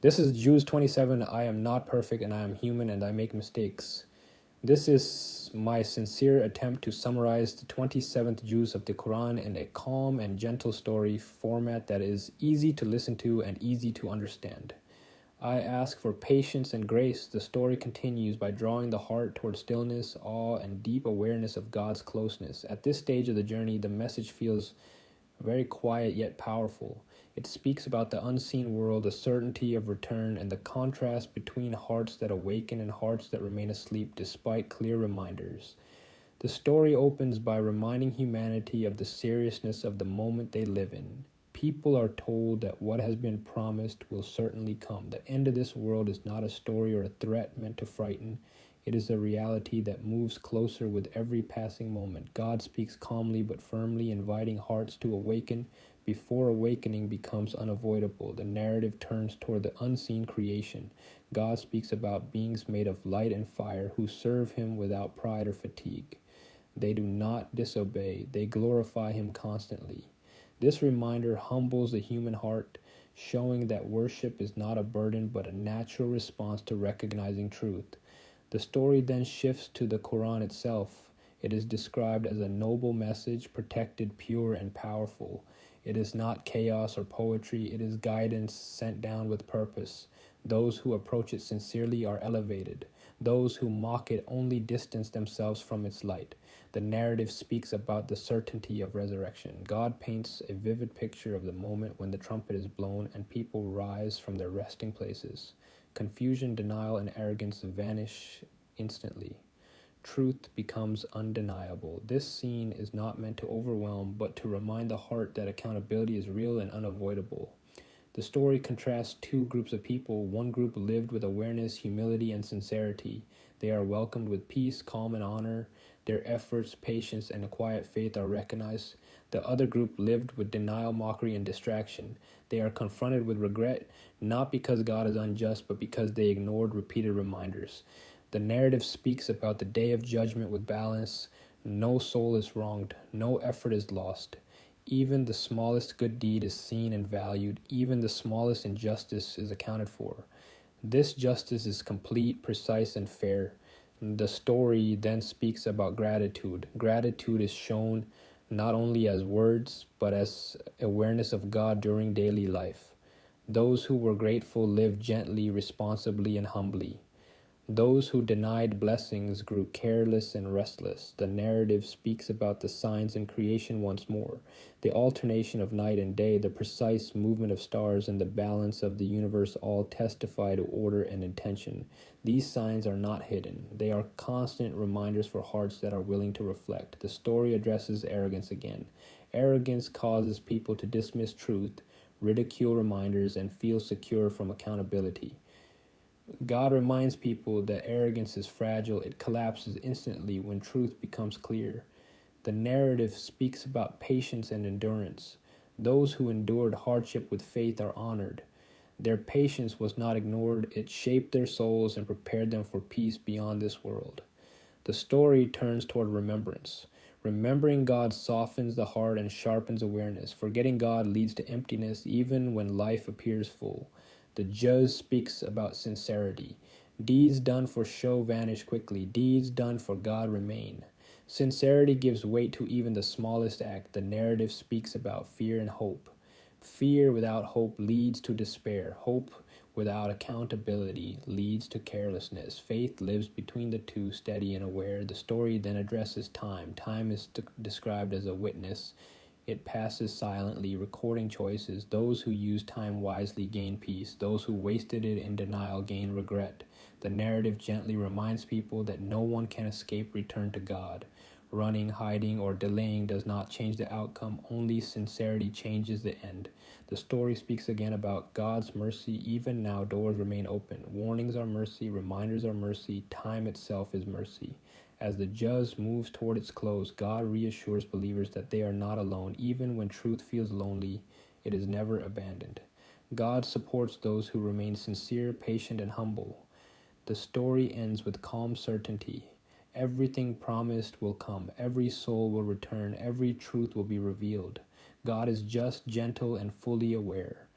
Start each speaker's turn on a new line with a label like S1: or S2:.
S1: This is Jews 27. I am not perfect and I am human and I make mistakes. This is my sincere attempt to summarize the 27th Juz of the Quran in a calm and gentle story format that is easy to listen to and easy to understand. I ask for patience and grace. The story continues by drawing the heart toward stillness, awe, and deep awareness of God's closeness. At this stage of the journey, the message feels very quiet yet powerful. It speaks about the unseen world, the certainty of return, and the contrast between hearts that awaken and hearts that remain asleep despite clear reminders. The story opens by reminding humanity of the seriousness of the moment they live in. People are told that what has been promised will certainly come. The end of this world is not a story or a threat meant to frighten. It is a reality that moves closer with every passing moment. God speaks calmly but firmly, inviting hearts to awaken before awakening becomes unavoidable. The narrative turns toward the unseen creation. God speaks about beings made of light and fire who serve him without pride or fatigue. They do not disobey. They glorify him constantly. This reminder humbles the human heart, showing that worship is not a burden but a natural response to recognizing truth. The story then shifts to the Quran itself. It is described as a noble message, protected, pure, and powerful. It is not chaos or poetry. It is guidance sent down with purpose. Those who approach it sincerely are elevated. Those who mock it only distance themselves from its light. The narrative speaks about the certainty of resurrection. God paints a vivid picture of the moment when the trumpet is blown and people rise from their resting places. Confusion, denial, and arrogance vanish instantly. Truth becomes undeniable. This scene is not meant to overwhelm, but to remind the heart that accountability is real and unavoidable. The story contrasts two groups of people. One group lived with awareness, humility, and sincerity. They are welcomed with peace, calm, and honor. Their efforts, patience, and a quiet faith are recognized. The other group lived with denial, mockery, and distraction. They are confronted with regret, not because God is unjust, but because they ignored repeated reminders. The narrative speaks about the day of judgment with balance. No soul is wronged. No effort is lost. Even the smallest good deed is seen and valued. Even the smallest injustice is accounted for. This justice is complete, precise, and fair. The story then speaks about gratitude. Gratitude is shown not only as words, but as awareness of God during daily life. Those who were grateful lived gently, responsibly, and humbly. Those who denied blessings grew careless and restless. The narrative speaks about the signs in creation once more. The alternation of night and day, the precise movement of stars, and the balance of the universe all testify to order and intention. These signs are not hidden. They are constant reminders for hearts that are willing to reflect. The story addresses arrogance again. Arrogance causes people to dismiss truth, ridicule reminders, and feel secure from accountability. God reminds people that arrogance is fragile. It collapses instantly when truth becomes clear. The narrative speaks about patience and endurance. Those who endured hardship with faith are honored. Their patience was not ignored. It shaped their souls and prepared them for peace beyond this world. The story turns toward remembrance. Remembering God softens the heart and sharpens awareness. Forgetting God leads to emptiness even when life appears full. The Juz speaks about sincerity. Deeds done for show vanish quickly. Deeds done for God remain. Sincerity gives weight to even the smallest act. The narrative speaks about fear and hope. Fear without hope leads to despair. Hope without accountability leads to carelessness. Faith lives between the two, steady and aware. The story then addresses time. Time is described as a witness. It passes silently, recording choices. Those who use time wisely gain peace. Those who wasted it in denial gain regret. The narrative gently reminds people that no one can escape return to God. Running, hiding, or delaying does not change the outcome. Only sincerity changes the end. The story speaks again about God's mercy. Even now, doors remain open. Warnings are mercy. Reminders are mercy. Time itself is mercy. As the Juz moves toward its close, God reassures believers that they are not alone. Even when truth feels lonely, it is never abandoned. God supports those who remain sincere, patient, and humble. The story ends with calm certainty. Everything promised will come. Every soul will return. Every truth will be revealed. God is just, gentle, and fully aware.